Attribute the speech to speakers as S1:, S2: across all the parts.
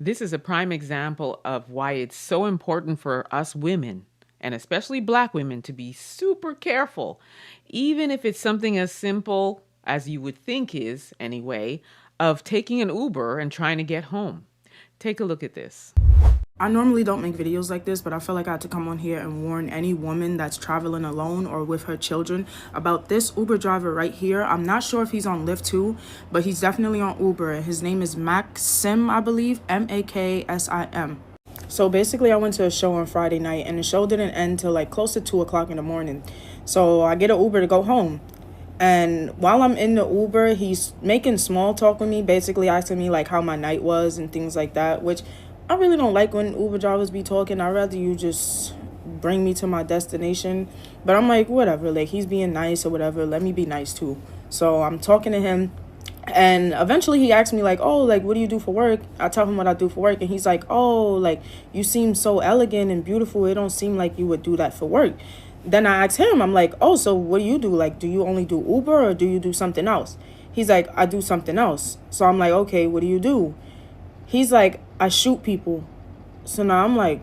S1: This is a prime example of why it's so important for us women, and especially Black women, to be super careful, even if it's something as simple as you would think is, anyway, of taking an Uber and trying to get home. Take a look at this.
S2: I normally don't make videos like this, but I feel like I had to come on here and warn any woman that's traveling alone or with her children about this Uber driver right here. I'm not sure if he's on Lyft too, but he's definitely on Uber. His name is Maxim, I believe, Maksim. So basically, I went to a show on Friday night, and the show didn't end till like close to 2 o'clock in the morning. So I get an Uber to go home. And while I'm in the Uber, he's making small talk with me, basically asking me like how my night was and things like that, which I really don't like when Uber drivers be talking. I'd rather you just bring me to my destination. But I'm like, whatever, like he's being nice or whatever. Let me be nice too. So I'm talking to him. And eventually he asked me like, oh, like, what do you do for work? I tell him what I do for work. And he's like, oh, like, you seem so elegant and beautiful. It don't seem like you would do that for work. Then I asked him, I'm like, oh, so what do you do? Like, do you only do Uber or do you do something else? He's like, I do something else. So I'm like, okay, what do you do? He's like, I shoot people. So now I'm like,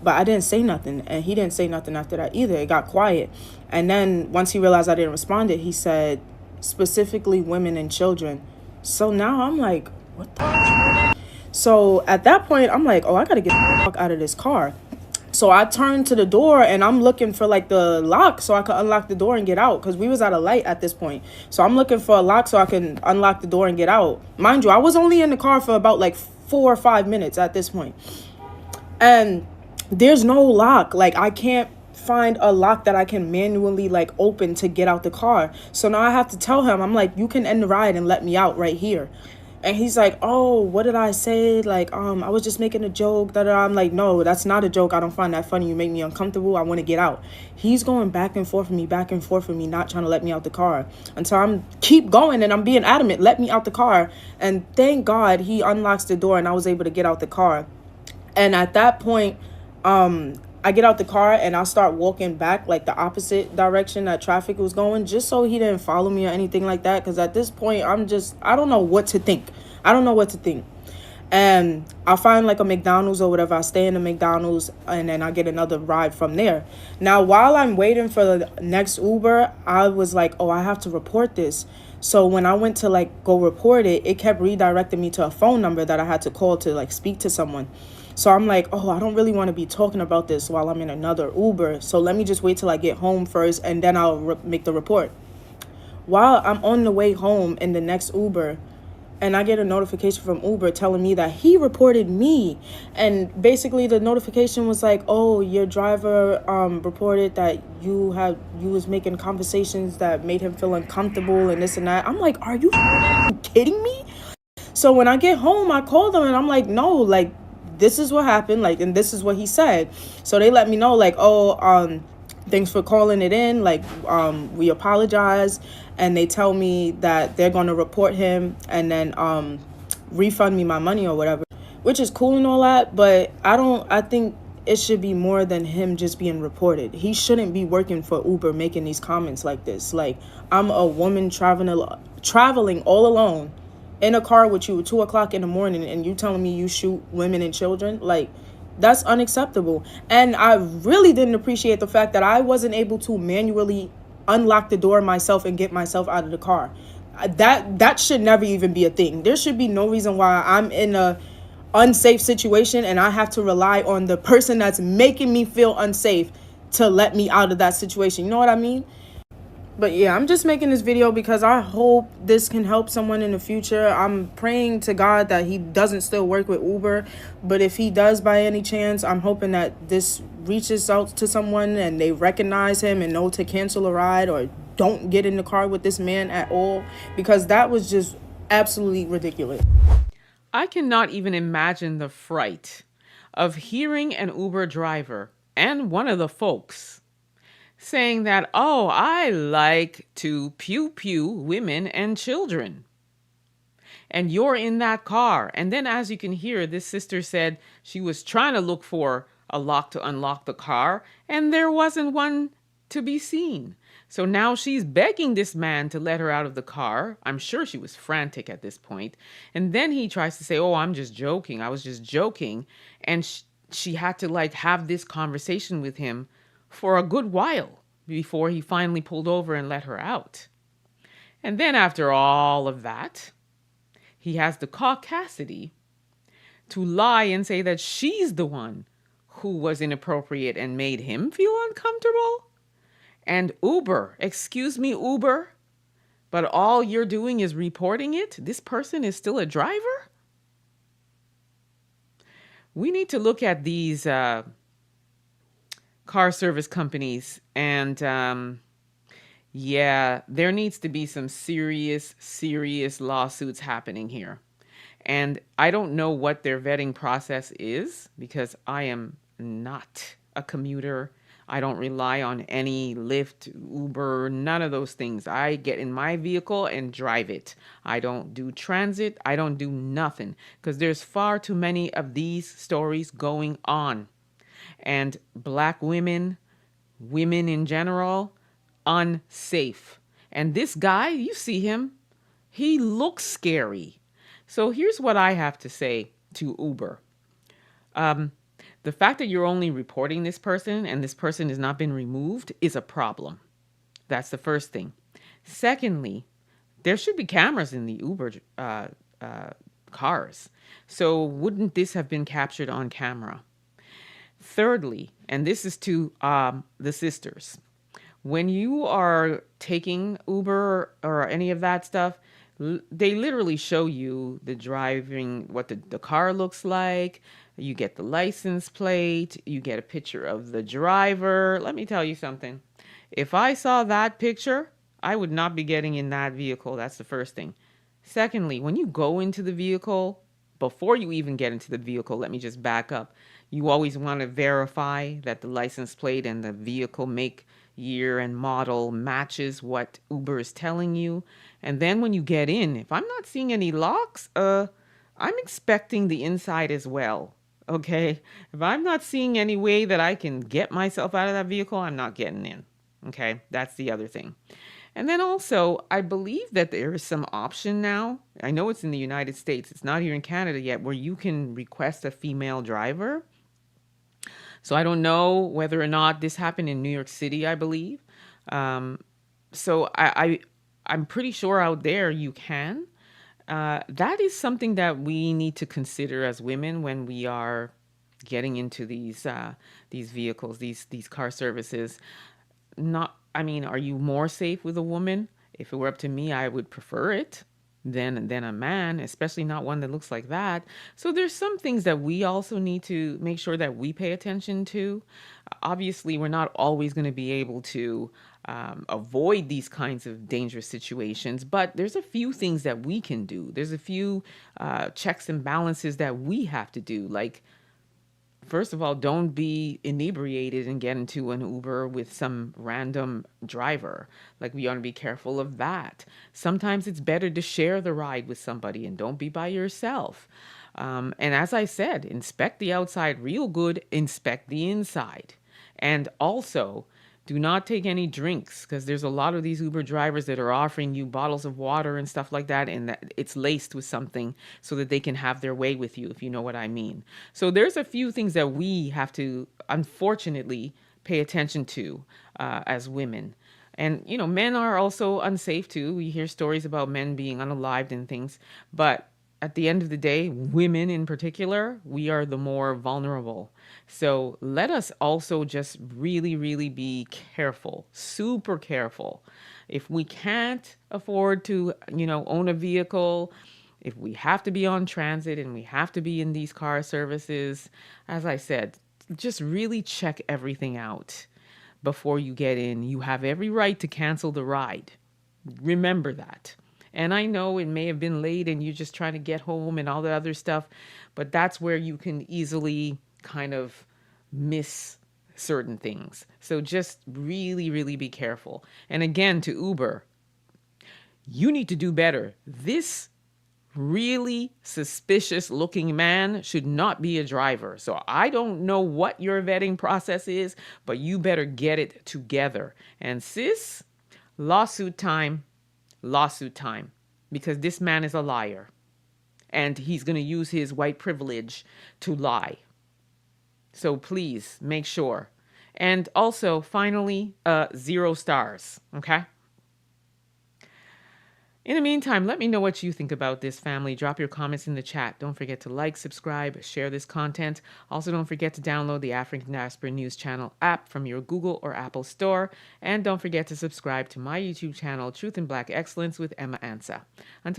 S2: but I didn't say nothing. And he didn't say nothing after that either. It got quiet. And then once he realized I didn't respond, he said, specifically women and children. So now I'm like, what the? So at that point, I'm like, oh, I got to get the fuck out of this car. So I turned to the door and I'm looking for like the lock so I could unlock the door and get out, because we was at a light at this point. So I'm looking for a lock so I can unlock the door and get out. Mind you, I was only in the car for about like 4 or 5 minutes at this point. And there's no lock. Like I can't find a lock that I can manually like open to get out the car. So now I have to tell him, I'm like, you can end the ride and let me out right here. And he's like, oh, what did I say? Like, I was just making a joke. That I'm like, no, that's not a joke. I don't find that funny. You make me uncomfortable. I want to get out. He's going back and forth with me, not trying to let me out the car until I'm keep going and I'm being adamant. Let me out the car. And thank God he unlocks the door and I was able to get out the car. And at that point, I get out the car and I start walking back like the opposite direction that traffic was going, just so he didn't follow me or anything like that. Because at this point, I don't know what to think. And I find like a McDonald's or whatever. I stay in the McDonald's and then I get another ride from there. Now, while I'm waiting for the next Uber, I was like, oh, I have to report this. So when I went to like go report it, it kept redirecting me to a phone number that I had to call to like speak to someone. So I'm like, oh, I don't really want to be talking about this while I'm in another Uber. So let me just wait till I get home first and then I'll make the report. While I'm on the way home in the next Uber, and I get a notification from Uber telling me that he reported me. And basically the notification was like, oh, your driver reported that you was making conversations that made him feel uncomfortable and this and that. I'm like, are you kidding me? So when I get home, I call them and I'm like, no, like, this is what happened, like, and this is what he said. So they let me know, like, oh, thanks for calling it in, like, we apologize. And they tell me that they're going to report him and then refund me my money or whatever, which is cool and all that. But I think it should be more than him just being reported. He shouldn't be working for Uber making these comments like this. Like, I'm a woman traveling all alone in a car with you at 2 o'clock in the morning and you telling me you shoot women and children. Like, that's unacceptable. And I really didn't appreciate the fact that I wasn't able to manually unlock the door myself and get myself out of the car. That should never even be a thing. There should be no reason why I'm in a unsafe situation and I have to rely on the person that's making me feel unsafe to let me out of that situation. You know what I mean? But yeah, I'm just making this video because I hope this can help someone in the future. I'm praying to God that he doesn't still work with Uber. But if he does by any chance, I'm hoping that this reaches out to someone and they recognize him and know to cancel a ride or don't get in the car with this man at all. Because that was just absolutely ridiculous.
S1: I cannot even imagine the fright of hearing an Uber driver and one of the folks saying that, oh, I like to pew pew women and children. And you're in that car. And then as you can hear, this sister said she was trying to look for a lock to unlock the car and there wasn't one to be seen. So now she's begging this man to let her out of the car. I'm sure she was frantic at this point. And then he tries to say, "Oh, I'm just joking. I was just joking." And she had to like have this conversation with him for a good while before he finally pulled over and let her out. And then after all of that, he has the caucasity to lie and say that she's the one who was inappropriate and made him feel uncomfortable. And Uber, excuse me, Uber, but all you're doing is reporting it? This person is still a driver? We need to look at these car service companies and yeah, there needs to be some serious lawsuits happening here. And I don't know what their vetting process is because I am not a commuter. I don't rely on any Lyft, Uber, none of those things. I get in my vehicle and drive it. I don't do transit. I don't do nothing because there's far too many of these stories going on. And Black women, women in general, unsafe. And this guy, you see him, he looks scary. So here's what I have to say to Uber. The fact that you're only reporting this person and this person has not been removed is a problem. That's the first thing. Secondly, there should be cameras in the Uber cars. So wouldn't this have been captured on camera? Thirdly, and this is to the sisters, when you are taking Uber or any of that stuff, they literally show you the driving, what the car looks like. You get the license plate. You get a picture of the driver. Let me tell you something. If I saw that picture, I would not be getting in that vehicle. That's the first thing. Secondly, when you go into the vehicle, before you even get into the vehicle, let me just back up. You always want to verify that the license plate and the vehicle make, year, and model matches what Uber is telling you. And then when you get in, if I'm not seeing any locks, I'm expecting the inside as well. Okay? If I'm not seeing any way that I can get myself out of that vehicle, I'm not getting in. Okay? That's the other thing. And then also, I believe that there is some option now. I know it's in the United States. It's not here in Canada yet, where you can request a female driver. So I don't know whether or not this happened in New York City, I believe. So I'm pretty sure out there you can. That is something that we need to consider as women when we are getting into these vehicles, these car services. I mean, are you more safe with a woman? If it were up to me, I would prefer it than a man, especially not one that looks like that. So there's some things that we also need to make sure that we pay attention to. Obviously, we're not always going to be able to avoid these kinds of dangerous situations, but there's a few things that we can do. There's a few checks and balances that we have to do, like, first of all, don't be inebriated and get into an Uber with some random driver. Like, we ought to be careful of that. Sometimes it's better to share the ride with somebody and don't be by yourself. And as I said, inspect the outside real good, inspect the inside. And also, do not take any drinks because there's a lot of these Uber drivers that are offering you bottles of water and stuff like that, and that it's laced with something so that they can have their way with you, if you know what I mean. So there's a few things that we have to, unfortunately, pay attention to as women. And, you know, men are also unsafe too. We hear stories about men being unalived and things. But at the end of the day, women in particular, we are the more vulnerable. So let us also just really be careful, super careful. If we can't afford to, own a vehicle, if we have to be on transit and we have to be in these car services, as I said, just really check everything out before you get in. You have every right to cancel the ride. Remember that. And I know it may have been late and you're just trying to get home and all the other stuff, but that's where you can easily kind of miss certain things. So just really be careful. And again, to Uber, you need to do better. This really suspicious looking man should not be a driver. So I don't know what your vetting process is, but you better get it together. And sis, lawsuit time, because this man is a liar and he's going to use his white privilege to lie. So please make sure. And also, finally, 0 stars, okay? In the meantime, let me know what you think about this, family. Drop your comments in the chat. Don't forget to like, subscribe, share this content. Also, don't forget to download the African Diaspora News Channel app from your Google or Apple store. And don't forget to subscribe to my YouTube channel, Truth in Black Excellence with Emma Ansah. Until